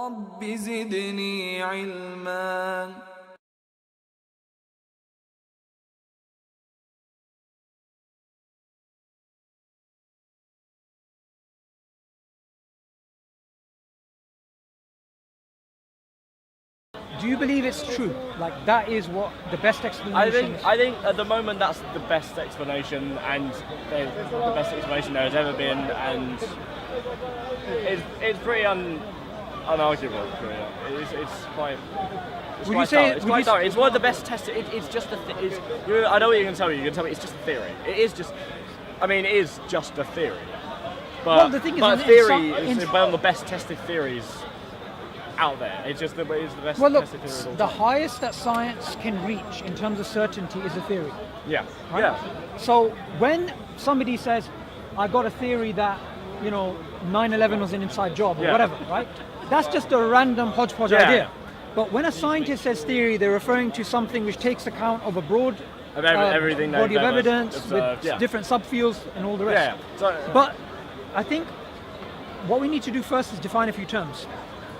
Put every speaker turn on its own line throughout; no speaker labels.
رب زدني علما.
Do you believe it's true? Like that is what the best explanation is?
I think at the moment that's the best explanation, and the best explanation there has ever been, and it's pretty unarguable. Really. It's quite. It's
Would
quite
you say?
thorough. It's quite thorough. It's one of the best tested. It's just I know what you're going to tell me. You're going to tell me it's just a theory. It is just. I mean, it is just a theory. But,
well, the thing is,
but theory is one of the best tested theories out there. It's just the best
well, look,
tested theory of all
the
time.
highest that science can reach in terms of certainty is a theory.
Yeah.
Right?
Yeah.
So when somebody says, "I got a theory that 9/11 was an inside job" or whatever, right? That's just a random hodgepodge idea. But when a scientist says theory, they're referring to something which takes account of a broad
everything
body of evidence
observed,
with different subfields and all the rest.
Yeah. So,
but I think what we need to do first is define a few terms.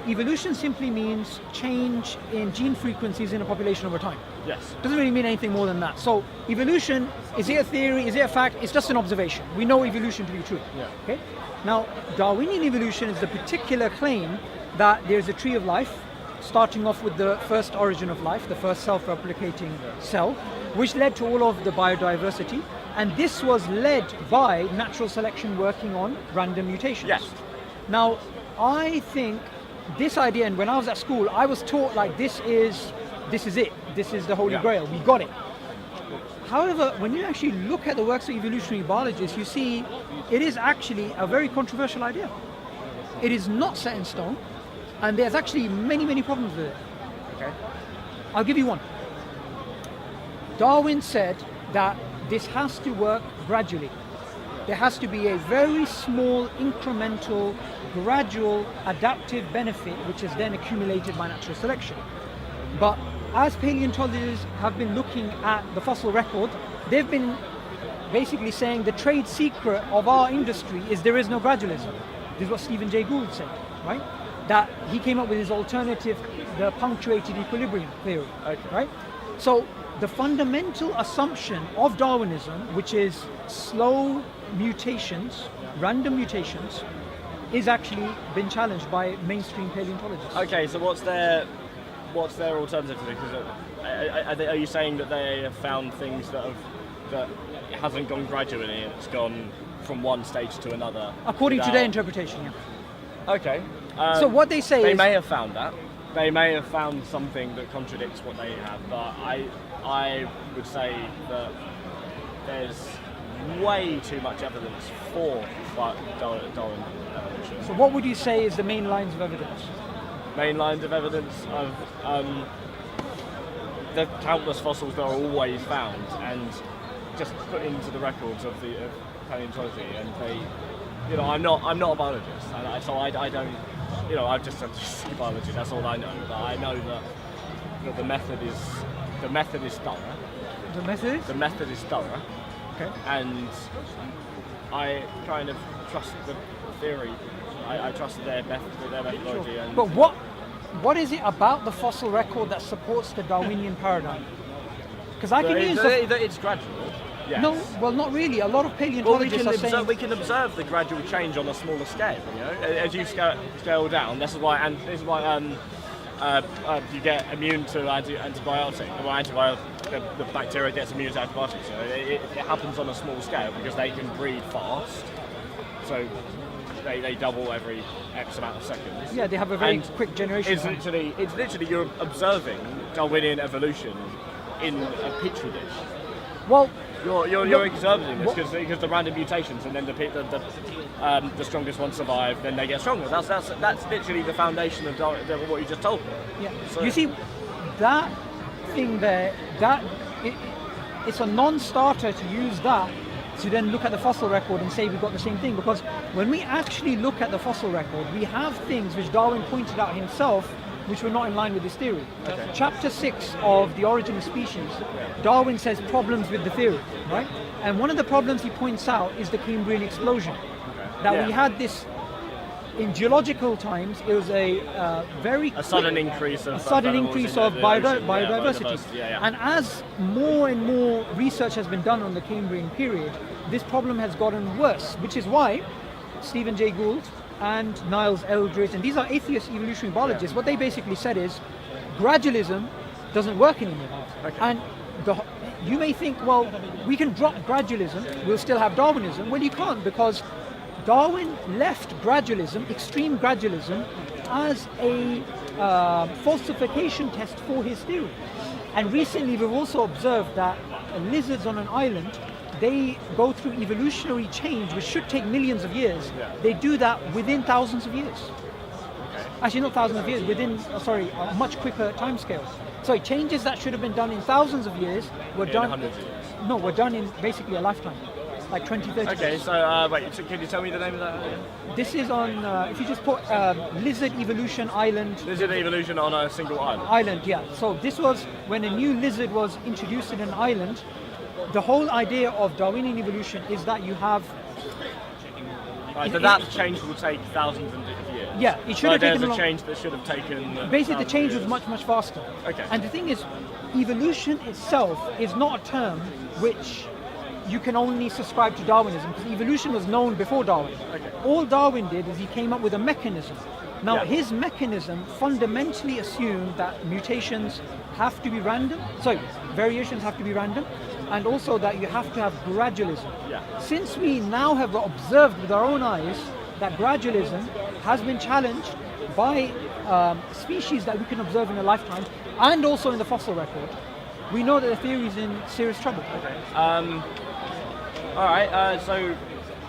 Evolution simply means change in gene frequencies in a population over time.
yes.
Doesn't really mean anything more than that. So evolution, is it a theory, is it a fact? It's just an observation. We know evolution to be true.
Yeah.
Okay. Now, Darwinian evolution is the particular claim that there's a tree of life, starting off with the first origin of life, the first self-replicating cell, which led to all of the biodiversity. And this was led by natural selection working on random mutations.
Yes.
Now, I think this idea, and when I was at school, I was taught like this is it. This is the holy grail. We got it. However, when you actually look at the works of evolutionary biologists, you see it is actually a very controversial idea. It is not set in stone, and there's actually many, many problems with it.
Okay.
I'll give you one. Darwin said that this has to work gradually. There has to be a very small, incremental, gradual, adaptive benefit, which is then accumulated by natural selection. But as paleontologists have been looking at the fossil record, they've been basically saying the trade secret of our industry is there is no gradualism. This is what Stephen Jay Gould said, right? That he came up with his alternative, the punctuated equilibrium theory, right? So the fundamental assumption of Darwinism, which is slow mutations, random mutations, is actually been challenged by mainstream paleontologists.
Okay, so what's their alternative to this? Are you saying that they have found things that it hasn't gone gradually, it's gone from one stage to another?
According to their interpretation, yeah.
Okay.
So what they say
they
is...
may have found that. They may have found something that contradicts what they have, but I would say that there's way too much evidence for Darwin evolution.
So what would you say is the main lines of evidence?
Main lines of evidence of the countless fossils that are always found and just put into the records of paleontology. And they, I'm not a biologist, and so I don't, I've just studied biology. That's all I know. But I know that the method is thorough.
The method?
The method is thorough.
Okay.
And I kind of trust the theory. I trust their methodology.
Sure.
And
But what is it about the fossil record that supports the Darwinian paradigm? Because I can use
it's gradual. Yes.
No, well, not really. A lot of paleontologists are saying...
we can observe the gradual change on a smaller scale. As you scale down. This is why you get immune to antibiotics. Well, the bacteria gets immune to antibiotics. It happens on a small scale because they can breed fast. So they double every X amount of seconds.
Yeah, they have a very quick generation.
It's literally you're observing Darwinian evolution in a petri dish.
Well,
you're observing this because the random mutations, and then the strongest ones survive, then they get stronger. That's literally the foundation of what you just told me.
Yeah.
So,
you see, that thing there, it's a non-starter to use that to then look at the fossil record and say we've got the same thing, because when we actually look at the fossil record, we have things which Darwin pointed out himself which were not in line with this theory.
Okay.
Chapter 6 of The Origin of Species, Darwin says problems with the theory, right? And one of the problems he points out is the Cambrian explosion. That we had this in geological times, it was a very
A sudden increase of
biodiversity.
Yeah.
And as more and more research has been done on the Cambrian period, this problem has gotten worse, which is why Stephen Jay Gould and Niles Eldredge, and these are atheist evolutionary biologists, what they basically said is gradualism doesn't work anymore.
Okay.
And you may think, well, we can drop gradualism, we'll still have Darwinism. Well, you can't, because Darwin left gradualism, extreme gradualism, as a falsification test for his theory. And recently we've also observed that lizards on an island, they go through evolutionary change, which should take millions of years.
Yeah.
They do that within thousands of years.
Okay.
Actually, not thousands of years, within, a much quicker timescale. So changes that should have been done in thousands of years were done.
Hundreds of years.
No, were done in basically a lifetime, like 20, 30
Okay,
years.
so wait, so can you tell me the name of that again?
This is on, if you just put lizard evolution island.
Lizard evolution on a single island.
Island, yeah. So this was when a new lizard was introduced in an island. The whole idea of Darwinian evolution is that you have.
Right, so that change will take thousands of years.
Yeah, it should have taken
there's a
long.
change that should have taken.
Basically, the change was
years.
much faster.
Okay.
And the thing is, evolution itself is not a term which you can only subscribe to Darwinism, because evolution was known before Darwin.
Okay.
All Darwin did is he came up with a mechanism. Now,
Yeah.
his mechanism fundamentally assumed that mutations have to be random, variations have to be random, and also that you have to have gradualism.
Yeah.
Since we now have observed with our own eyes that gradualism has been challenged by species that we can observe in a lifetime, and also in the fossil record, we know that the theory is in serious trouble.
All right. So,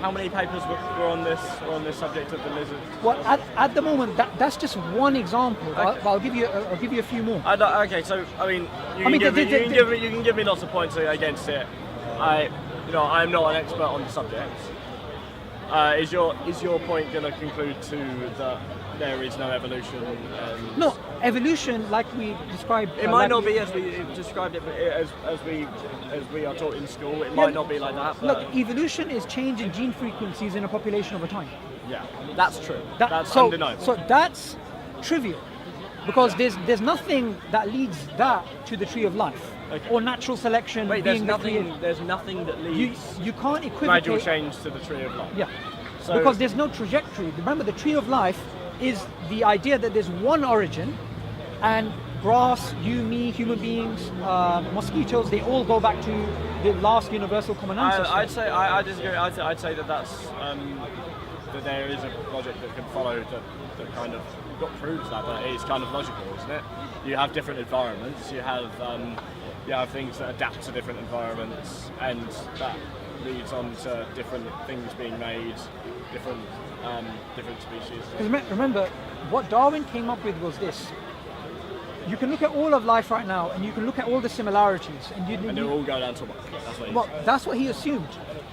how many papers were on this subject of the lizard?
Well, at the moment, that's just one example.
Okay.
I'll give you a few more.
Okay, so I mean, you can give me lots of points against it. I'm not an expert on the subject. Is your point going to conclude to that there is no evolution?
No, evolution, like we described.
It might not be as we described it, but as we are taught in school, it might not be like that.
Look, evolution is change in gene frequencies in a population over time.
Yeah, that's true. That's undeniable.
So that's trivial, because there's nothing that leads that to the tree of life.
Okay.
Or natural selection.
Wait,
being
there's nothing that leads
you can't equivocate.
gradual change to the tree of life.
Yeah.
So,
because there's no trajectory. Remember, the tree of life is the idea that there's one origin, and grass, you, me, human beings, mosquitoes, they all go back to the last universal common ancestor.
I disagree. I'd say that there is a logic that can follow that kind of proves that, but it is kind of logical, isn't it? You have different environments. You have things that adapt to different environments, and that leads on to different things being made, different species.
Because remember, what Darwin came up with was this. You can look at all of life right now, and you can look at all the similarities, and they
all go down to one.
That's what he assumed.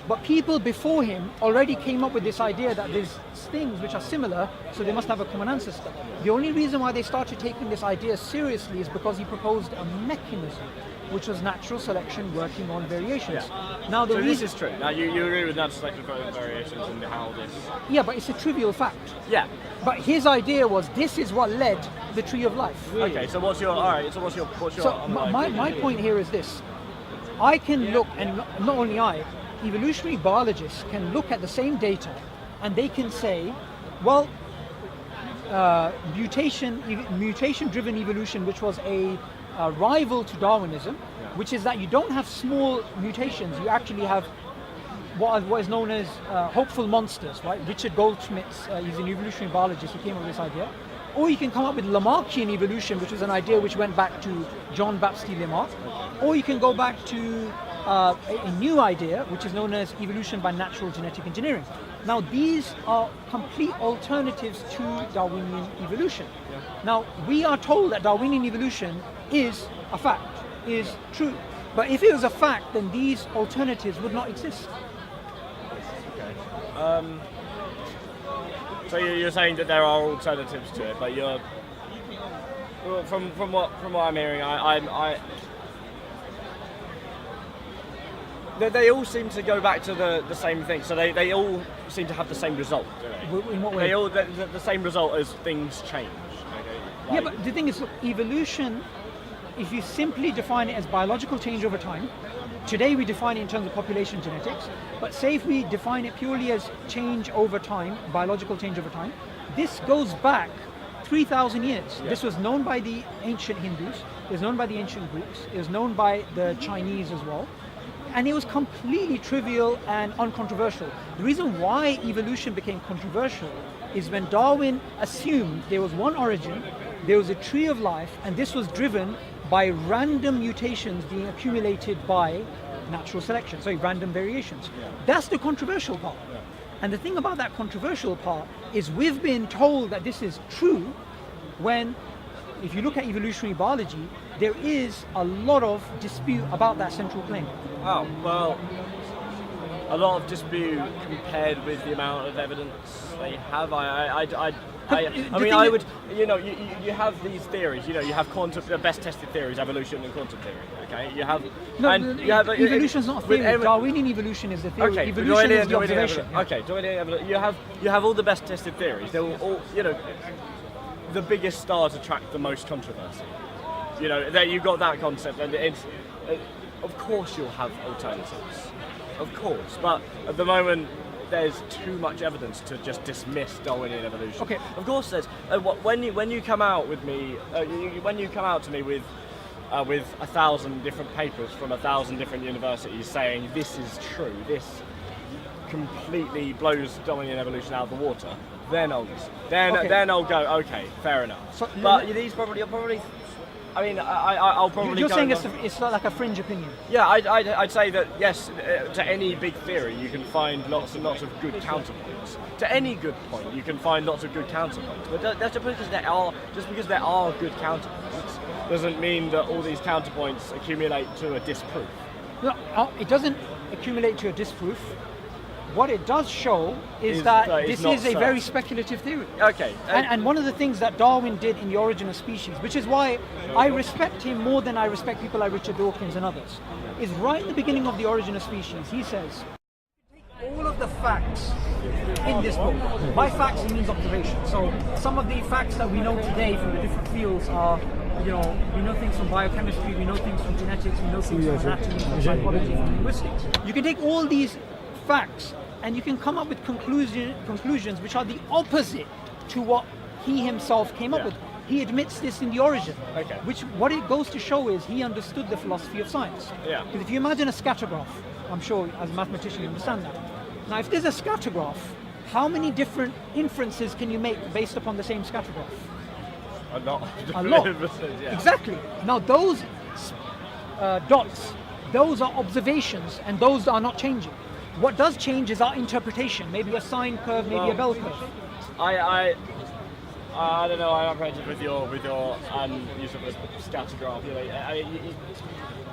But people before him already came up with this idea that there's things which are similar, so they must have a common ancestor. The only reason why they started taking this idea seriously is because he proposed a mechanism, which was natural selection working on variations.
Yeah.
Now
this is true. Now you agree with natural selection variations and how this.
Yeah, but it's a trivial fact.
Yeah.
But his idea was this is what led the tree of life. Really.
Okay, so what's your
my point here is this. I can look, and not only I, evolutionary biologists can look at the same data, and they can say, well, mutation-driven evolution, which was a rival to Darwinism, which is that you don't have small mutations, you actually have what is known as hopeful monsters, right? Richard Goldschmidt's, he's an evolutionary biologist who came up with this idea. Or you can come up with Lamarckian evolution, which was an idea which went back to Jean-Baptiste Lamarck. Or you can go back to a new idea, which is known as evolution by natural genetic engineering. Now, these are complete alternatives to Darwinian evolution. Now, we are told that Darwinian evolution is a fact, is true. But if it was a fact, then these alternatives would not exist.
So you're saying that there are alternatives to it, but from what I'm hearing, They all seem to go back to the same thing. So they all seem to have the same result. Don't they?
In what way?
They all the same result as things change. Okay?
Yeah, but the thing is, look, evolution, if you simply define it as biological change over time, today we define it in terms of population genetics, but say if we define it purely as change over time, biological change over time, this goes back 3,000 years.
Yeah.
This was known by the ancient Hindus, it was known by the ancient Greeks, it was known by the Chinese as well, and it was completely trivial and uncontroversial. The reason why evolution became controversial is when Darwin assumed there was one origin, there was a tree of life, and this was driven by random mutations being accumulated by natural selection, so random variations.
Yeah.
That's the controversial part.
Yeah.
And the thing about that controversial part is we've been told that this is true when, if you look at evolutionary biology, there is a lot of dispute about that central claim.
Oh, well, a lot of dispute compared with the amount of evidence they have. I would, you have these theories. You have the best tested theories, evolution and quantum theory. Okay, you have.
Evolution is not a theory. Darwinian evolution is a theory.
Okay,
evolution is the observation.
Okay, you have all the best tested theories. They will all, the biggest stars attract the most controversy. That you've got that concept, and of course you'll have alternatives, of course, but at the moment there's too much evidence to just dismiss Darwinian evolution.
Okay.
Of course there's. When you come out with me, when you come out to me with 1,000 different papers from 1,000 different universities saying this is true, this completely blows Darwinian evolution out of the water, then I'll listen. Then I'll go, okay, fair enough.
So,
but you'll probably. I mean, I'll probably.
You're
go
saying it's like a fringe opinion.
Yeah, I'd say that yes, to any big theory you can find lots and lots of good counterpoints. To any good point you can find lots of good counterpoints. But that's just because there are good counterpoints doesn't mean that all these counterpoints accumulate to a disproof.
No, it doesn't accumulate to a disproof. What it does show is that this is a very speculative theory.
Okay.
And one of the things that Darwin did in The Origin of Species, which is why I respect him more than I respect people like Richard Dawkins and others, is right at the beginning of The Origin of Species, he says, all of the facts in this book, by facts he means observation. So some of the facts that we know today from the different fields are, we know things from biochemistry, we know things from genetics, we know things from anatomy, from psychology, from linguistics. You can take all these facts and you can come up with conclusions which are the opposite to what he himself came up with. He admits this in The Origin, which what it goes to show is he understood the philosophy of science.
Yeah.
Because if you imagine a scatter graph, I'm sure as a mathematician you understand that. Now if there's a scatter graph, how many different inferences can you make based upon the same scatter graph?
A lot.
A lot.
Yeah.
Exactly. Now those dots, those are observations and those are not changing. What does change is our interpretation, maybe a sine curve, maybe a bell curve.
I don't know. I'm apprehensive with your use of a scatter graph.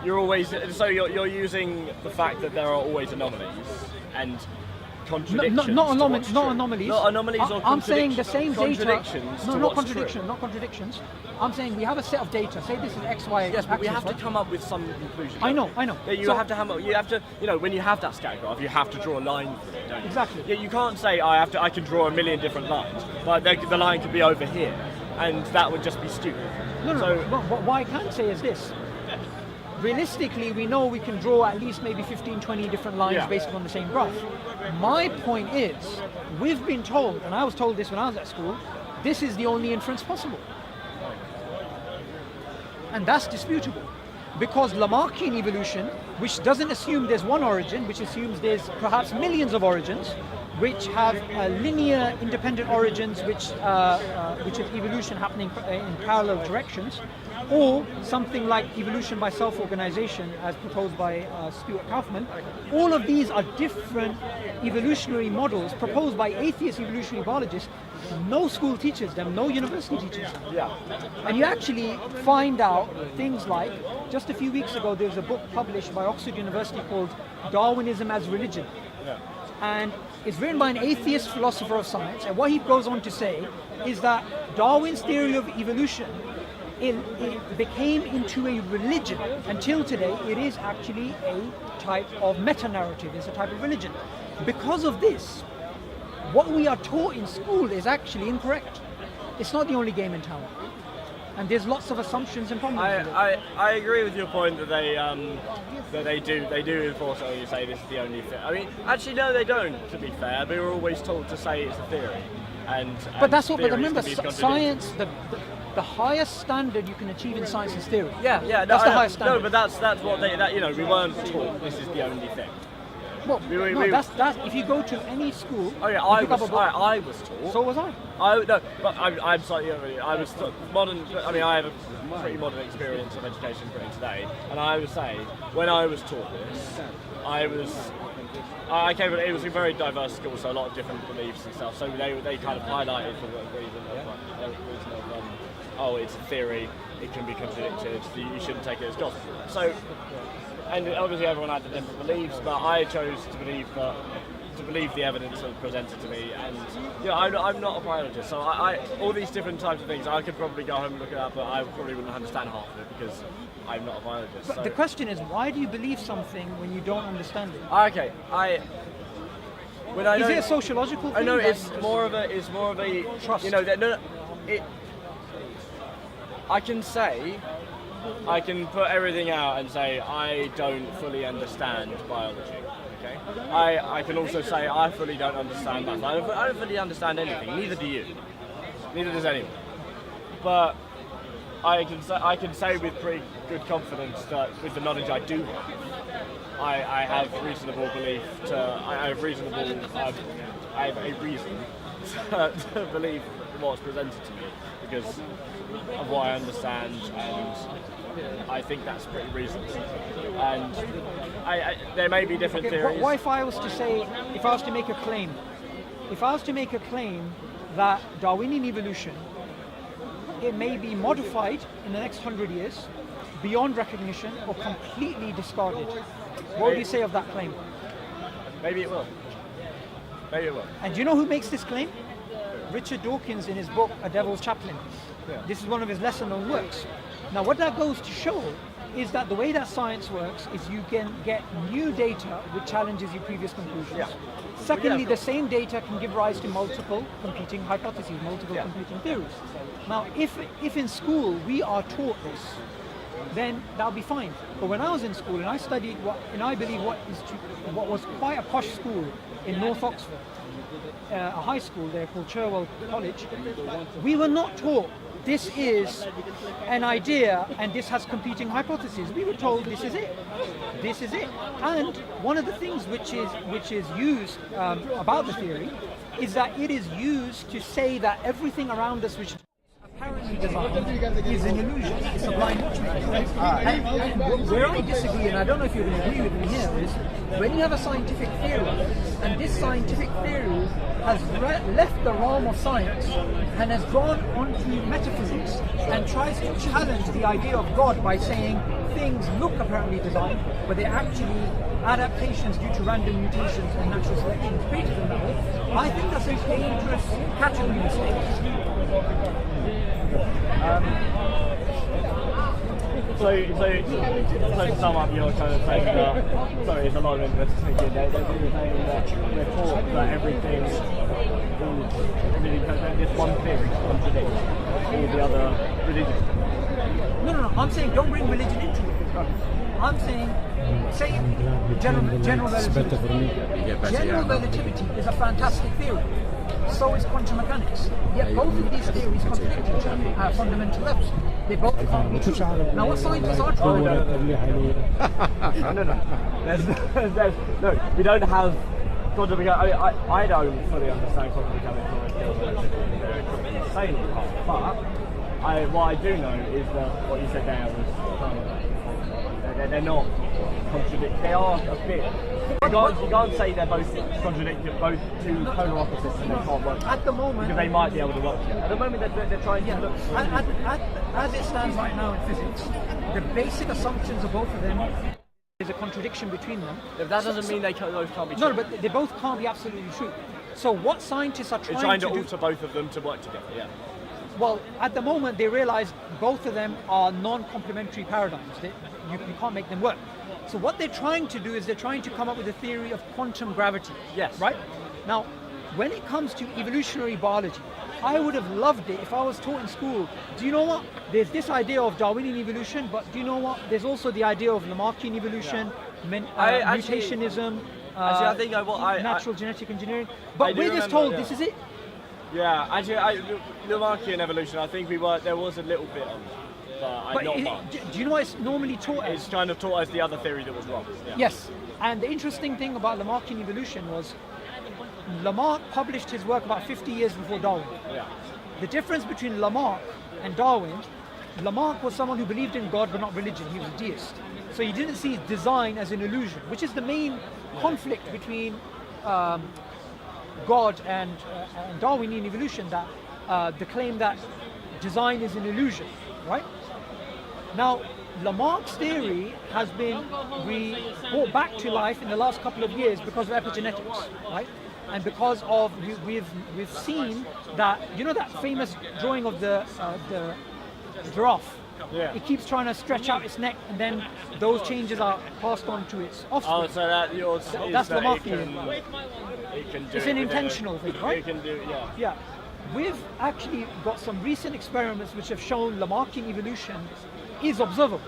You're always you're using the fact that there are always anomalies and contradictions.
Not anomalies. Not
anomalies or
I'm saying the same data.
Contradictions.
No, not contradiction. Not contradictions. I'm saying we have a set of data. Say this is X, Y.
Yes, but we have
right?
to come up with some conclusion.
I know.
You have to, when you have that scatter graph, you have to draw a line through it, don't you?
Exactly.
Yeah, you can't say I can draw a million different lines, but the line could be over here, and that would just be stupid.
No. What I can say is this. Realistically, we know we can draw at least maybe 15, 20 different lines based on the same graph. My point is, we've been told, and I was told this when I was at school, this is the only inference possible. And that's disputable. Because Lamarckian evolution, which doesn't assume there's one origin, which assumes there's perhaps millions of origins, which have linear independent origins, which is evolution happening in parallel directions, or something like evolution by self-organization as proposed by Stuart Kauffman. All of these are different evolutionary models proposed by atheist evolutionary biologists. No school teaches them, no university teaches them.
Yeah.
And you actually find out things like, just a few weeks ago there was a book published by Oxford University called Darwinism as Religion.
Yeah.
And it's written by an atheist philosopher of science, and what he goes on to say is that Darwin's theory of evolution it became into a religion. Until today, it is actually a type of meta-narrative, it's a type of religion. Because of this, what we are taught in school is actually incorrect. It's not the only game in town. And there's lots of assumptions and problems with it.
I agree with your point that they do enforce it when you say this is the only thing. I mean, actually no, they don't. To be fair, we were always told to say it's a theory,
but that's what. But remember, science, the highest standard you can achieve in science is theory.
Yeah,
that's the highest standard.
No, but that's what we weren't taught. This is the only thing.
Well, that's if you go to any school.
Oh yeah, I was taught.
So was I.
I'm sorry. I was taught modern. I mean, I have a pretty modern experience of education Britain today, and I would say when I was taught this, I came. It was a very diverse school, so a lot of different beliefs and stuff. So they kind of highlighted for the reason of oh, it's a theory. It can be contradicted. You shouldn't take it as gospel. So. And obviously everyone had different beliefs, but I chose to believe the evidence that was presented to me. And I'm not a biologist, so I all these different types of things, I could probably go home and look it up, but I probably wouldn't understand half of it because I'm not a biologist.
But the question is, why do you believe something when you don't understand it?
Okay,
is it a sociological thing?
I know it's more of a
trust.
I can put everything out and say I don't fully understand biology. Okay. I can also say I fully don't understand math. I don't fully understand anything. Neither do you. Neither does anyone. But I can say with pretty good confidence that with the knowledge I do have, I have reasonable belief I have a reason to believe what's presented to me because of what I understand, and I think that's pretty reasonable. And there may be different theories.
What if I was to make a claim that Darwinian evolution, it may be modified in the next 100 years, beyond recognition, or completely discarded? What would you say of that claim?
Maybe it will.
And do you know who makes this claim? Richard Dawkins in his book, A Devil's Chaplain.
Yeah.
This is one of his lesser-known works. Now, what that goes to show is that the way that science works is you can get new data which challenges your previous conclusions.
Yeah.
Secondly, the same data can give rise to multiple competing hypotheses, multiple competing theories. Now, if in school we are taught this, then that'll be fine. But when I was in school and I studied what was quite a posh school in North Oxford, a high school there called Cherwell College, we were not taught this is an idea and this has competing hypotheses. We were told this is it. And one of the things which is used about the theory is that it is used to say that everything around us which apparently designed is an illusion. It's a blind truth. And where I disagree, and I don't know if you're going to agree with me here, is when you have a scientific theory, and this scientific theory has left the realm of science and has gone onto metaphysics and tries to challenge the idea of God by saying things look apparently designed, but they're actually adaptations due to random mutations and natural selection created them that way. I think that's a dangerous category mistake.
So to sum up, you're kind of saying that, sorry, it's a lot of interest thinking, they're saying that we're taught that everything is, this one theory contradicts all the other religions.
No, I'm saying don't bring religion into it. I'm saying, general relativity. General relativity is a fantastic theory. So is quantum mechanics. Yet both of these theories contradict each other at fundamental levels. They both can't be true. Now what scientists are trying to
No. No, we don't have quantum mechanics. I don't fully understand quantum mechanics or insanely hard, but what I do know is that what you said there was they're not contradictory. They are a bit. You can't say they're both contradictory, both two polar opposites, and they can't work.
At the moment,
because they might be able to work together. At the moment, they're trying to look.
As it stands right now in physics, the basic assumptions of both of them is a contradiction between them.
That doesn't mean they both can't be true.
No, but they both can't be absolutely true. So what scientists are
They're
trying
trying to
to do,
alter both of them to work together. Yeah.
well, at the moment they realize both of them are non-complementary paradigms. You can't make them work. So what they're trying to do is they're trying to come up with a theory of quantum gravity.
Yes.
Right? Now, when it comes to evolutionary biology, I would have loved it if I was taught in school. Do you know what? There's this idea of Darwinian evolution, but do you know what? There's also the idea of Lamarckian evolution, mutationism,
I think
natural genetic engineering.
I
But
do
we're just
remember,
told
yeah.
this is it.
Yeah, actually, Lamarckian evolution. I think there was a little bit on that, but not much.
Do you know what it's normally taught as?
It's kind of taught as the other theory that was wrong. Yeah.
Yes, and the interesting thing about Lamarckian evolution was Lamarck published his work about 50 years before Darwin.
Yeah.
The difference between Lamarck and Darwin, Lamarck was someone who believed in God but not religion. He was a deist. So he didn't see design as an illusion, which is the main conflict between God and Darwinian evolution, that the claim that design is an illusion, right? Now, Lamarck's theory has been brought back to life in the last couple of years because of epigenetics, right? And because of we've seen that, you know, that famous drawing of the giraffe.
Yeah.
It keeps trying to stretch out its neck, and then those changes are passed on to its offspring.
Oh, so that yours
That's
is that
Lamarckian.
it can do
It's
it
an
with
intentional thing, right?
It can do, yeah.
Yeah. We've actually got some recent experiments which have shown Lamarckian evolution is observable,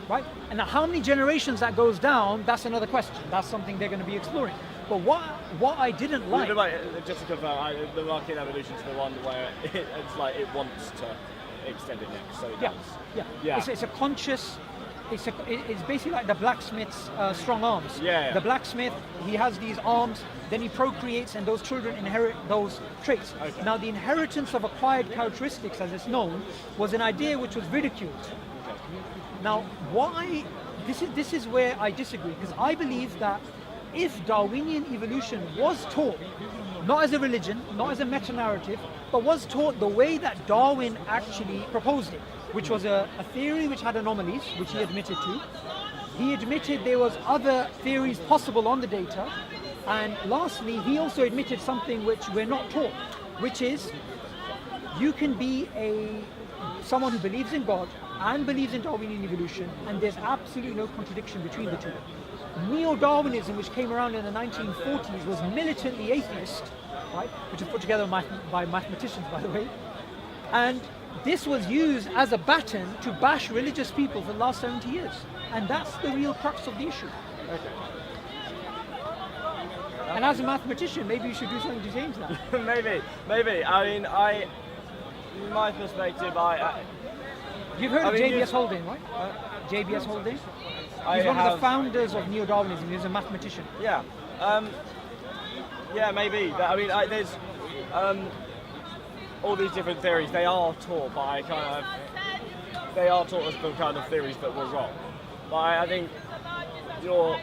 right? And now how many generations that goes down, that's another question. That's something they're going to be exploring. But what I didn't like...
Just to confirm, the Lamarckian evolution is the one where it's like it wants to extend it next, so it does.
Yeah. It's a conscious... It's basically like the blacksmith's strong arms.
Yeah.
The blacksmith, he has these arms, then he procreates, and those children inherit those traits.
Okay.
Now, the inheritance of acquired characteristics, as it's known, was an idea which was ridiculed. Now, why? This is where I disagree, because I believe that if Darwinian evolution was taught, not as a religion, not as a meta-narrative, but was taught the way that Darwin actually proposed it, which was a theory which had anomalies, which he admitted to. He admitted there was other theories possible on the data. And lastly, he also admitted something which we're not taught, which is you can be someone who believes in God and believes in Darwinian evolution, and there's absolutely no contradiction between the two. Neo-Darwinism, which came around in the 1940s, was militantly atheist, right? Which was put together by mathematicians, by the way. And this was used as a baton to bash religious people for the last 70 years. And that's the real crux of the issue.
Okay.
And as a mathematician, maybe you should do something to change that.
maybe. I mean, in my perspective,
You've heard of JBS Haldane, right? JBS Haldane? He's one of the founders of Neo-Darwinism. He's a mathematician.
Yeah. Yeah, maybe. I mean, there's all these different theories. They are taught by they are taught as the kind of theories that were wrong. But I think you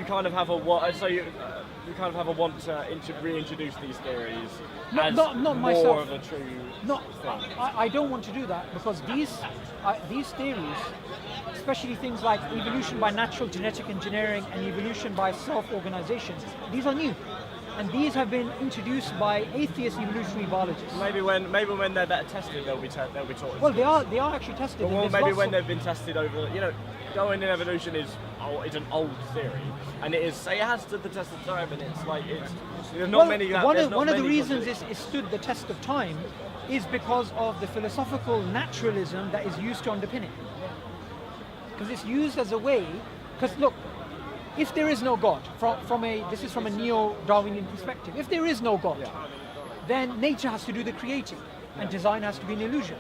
kind of have a want. So you kind of have a want to reintroduce these theories as
not
more
myself.
of a true.
I don't want to do that, because these theories, especially things like evolution by natural genetic engineering and evolution by self-organization, these are new, and these have been introduced by atheist evolutionary biologists.
Maybe when they're better tested, they'll be taught.
Well, they are actually tested.
Well, maybe when they've been tested over, Darwin in evolution is an old theory, and it has stood the test of time, and it's like there's not many.
One of the reasons it stood the test of time is because of the philosophical naturalism that is used to underpin it. Because it's used as a way. Because look, if there is no God, this is from a neo-Darwinian perspective. If there is no God, then nature has to do the creating, and design has to be an illusion.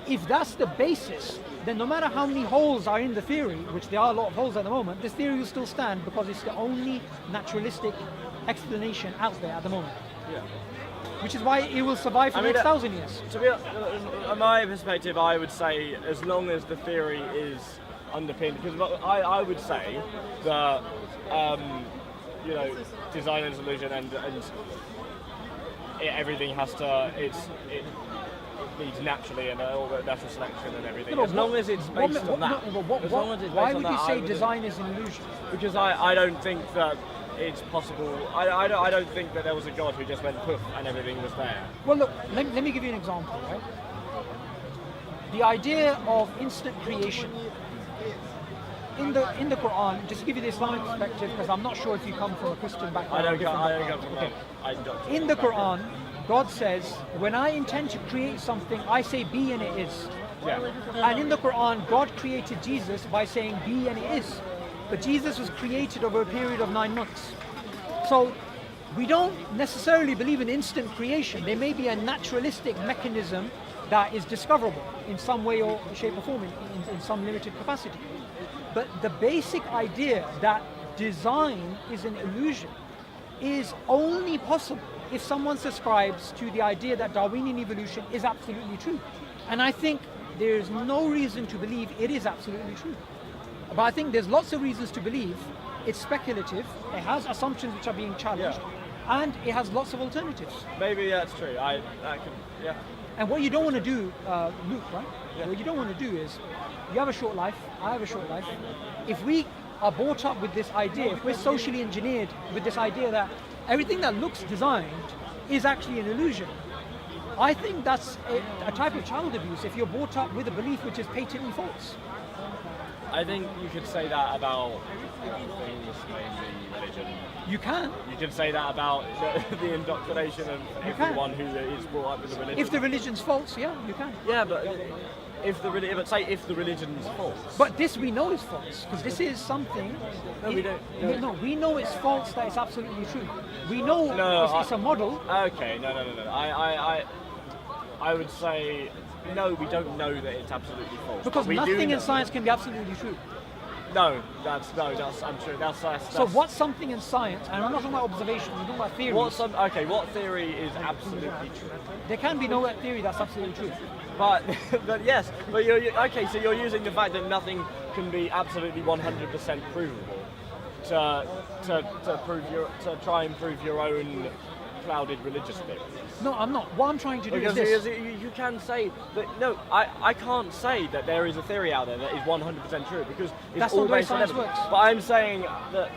If that's the basis, then no matter how many holes are in the theory, which there are a lot of holes at the moment, this theory will still stand because it's the only naturalistic explanation out there at the moment.
Yeah.
Which is why it will survive for the next 1,000 years.
To be, in my perspective, I would say as long as the theory is underpinned, because I would say that design is illusion, and everything has to it needs naturally, and all the natural selection and everything. As long as it's based on that.
Why would you say design is an illusion?
Because I don't think that it's possible. I don't think that there was a God who just went poof and everything was there.
Well, look, let me give you an example, right? The idea of instant creation in the Quran, just to give you the Islamic perspective, because I'm not sure if you come from a Christian background.
I don't come from
Okay.
that.
In the Quran, God says, when I intend to create something, I say be and it is.
Yeah.
And in the Quran, God created Jesus by saying be and it is. But Jesus was created over a period of 9 months. So we don't necessarily believe in instant creation. There may be a naturalistic mechanism that is discoverable in some way or shape or form, in some limited capacity. But the basic idea that design is an illusion is only possible if someone subscribes to the idea that Darwinian evolution is absolutely true. And I think there's no reason to believe it is absolutely true. But I think there's lots of reasons to believe it's speculative, it has assumptions which are being challenged, and it has lots of alternatives.
Maybe that's true. Yeah.
And what you don't want to do, Luke, right? Yeah. What you don't want to do is, you have a short life, I have a short life. If we are brought up with this idea, if we're socially engineered with this idea that everything that looks designed is actually an illusion, I think that's a type of child abuse if you're brought up with a belief which is patently false.
I think you could say that about things, mainly religion.
You can.
You can say that about the indoctrination of everyone who is brought up with the religion.
If the religion's false, yeah, you can.
Yeah, but if the religion's false.
But this we know is false, because this is something.
No, we don't.
No, we know it's false. That it's absolutely true. We know it's a model.
Okay, no. I would say no. We don't know that it's absolutely false.
Because nothing in science can be absolutely true.
No, that's untrue. That's
so what's something in science? And I'm not talking about observation. We're talking about theory.
What theory is absolutely true?
There can be no theory that's absolutely true.
But yes, but you're okay. So you're using the fact that nothing can be absolutely 100% provable to try and prove your own clouded religious theories.
No, I'm not. What I'm trying to do
because
is this.
You can say that. No, I can't say that there is a theory out there that is 100% true because it's
that's
all
not the way
based on
science
evidence.
works.
But I'm saying that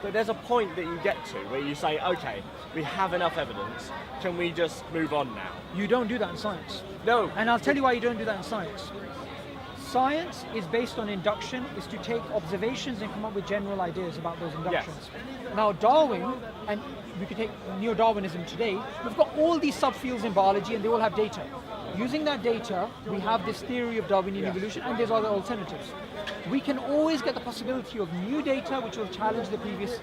there's a point that you get to where you say, okay, we have enough evidence. Can we just move on now?
You don't do that in science.
No.
And I'll tell you why you don't do that in science. Science is based on induction, is to take observations and come up with general ideas about those inductions. Yes. Now Darwin, and we could take neo-Darwinism today, we've got all these subfields in biology and they all have data. Using that data, we have this theory of Darwinian evolution and there's other alternatives. We can always get the possibility of new data which will challenge the previous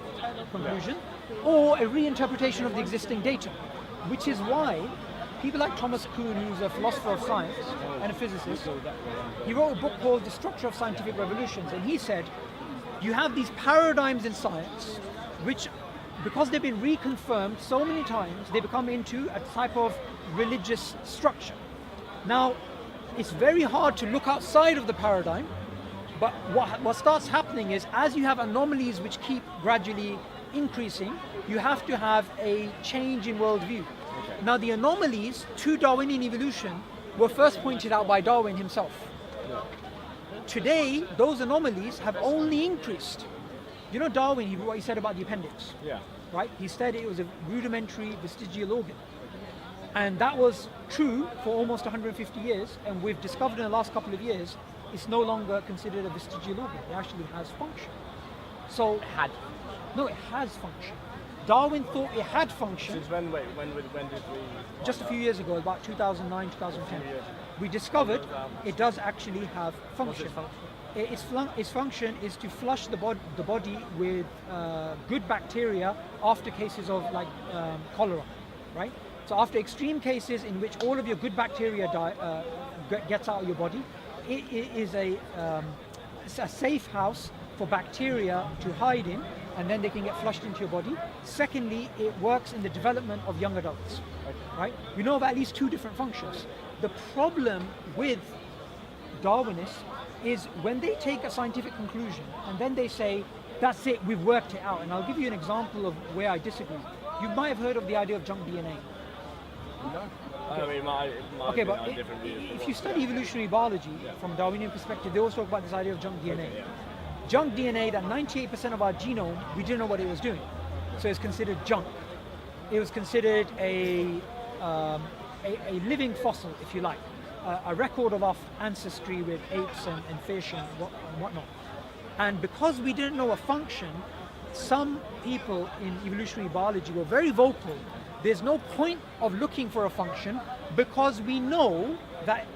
conclusion, or a reinterpretation of the existing data, which is why people like Thomas Kuhn, who's a philosopher of science and a physicist, he wrote a book called The Structure of Scientific Revolutions, and he said, you have these paradigms in science which, because they've been reconfirmed so many times, they become into a type of religious structure. Now, it's very hard to look outside of the paradigm, but what starts happening is, as you have anomalies which keep gradually increasing, you have to have a change in worldview. Okay. Now, the anomalies to Darwinian evolution were first pointed out by Darwin himself. Yeah. Today, those anomalies have only increased. You know Darwin, what he said about the appendix?
Yeah.
Right? He said it was a rudimentary vestigial organ. And that was true for almost 150 years, and we've discovered in the last couple of years, it's no longer considered a vestigial organ. It actually has function. So No, it has function. Darwin thought it had function.
Since when? Wait, when did we?
Just a few years ago, about 2009, 2010. We discovered it does actually have function. Its function is to flush the body with good bacteria after cases of cholera, right? So after extreme cases in which all of your good bacteria gets out of your body, it is it's a safe house for bacteria to hide in, and then they can get flushed into your body. Secondly, it works in the development of young adults, right? We know of at least 2 different functions. The problem with Darwinists is when they take a scientific conclusion and then they say, that's it, we've worked it out. And I'll give you an example of where I disagree. You might have heard of the idea of junk DNA.
No. I mean, it might
okay,
be
but
different views.
If you study evolutionary biology from a Darwinian perspective, they also talk about this idea of junk DNA. Junk DNA, that 98% of our genome, we didn't know what it was doing. so it's considered junk. It was considered a living fossil, if you like, a record of our ancestry with apes and fish and whatnot. And because we didn't know a function, some people in evolutionary biology were very vocal. There's no point of looking for a function because we know that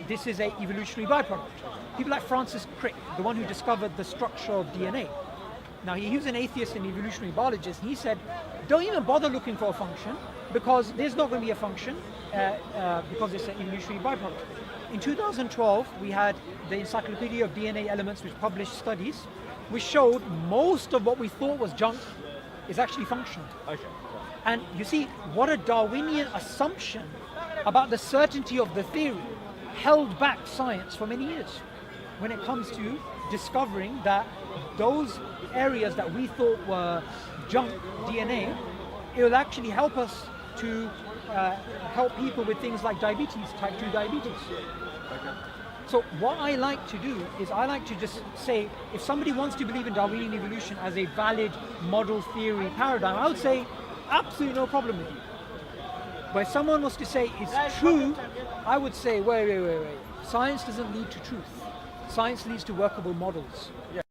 this is an evolutionary byproduct. People like Francis Crick, the one who discovered the structure of DNA. Now, he was an atheist and evolutionary biologist, and he said, don't even bother looking for a function because there's not going to be a function because it's an evolutionary byproduct. In 2012, we had the Encyclopedia of DNA Elements, which published studies, which showed most of what we thought was junk is actually functional.
Okay.
And you see, what a Darwinian assumption about the certainty of the theory held back science for many years when it comes to discovering that those areas that we thought were junk DNA, it will actually help us to help people with things like diabetes, type 2 diabetes.
Okay.
So what I like to do is I like to just say, if somebody wants to believe in Darwinian evolution as a valid model theory paradigm, I would say absolutely no problem with it. But if someone was to say it's true, I would say, wait. Science doesn't lead to truth. Science leads to workable models.
Yeah.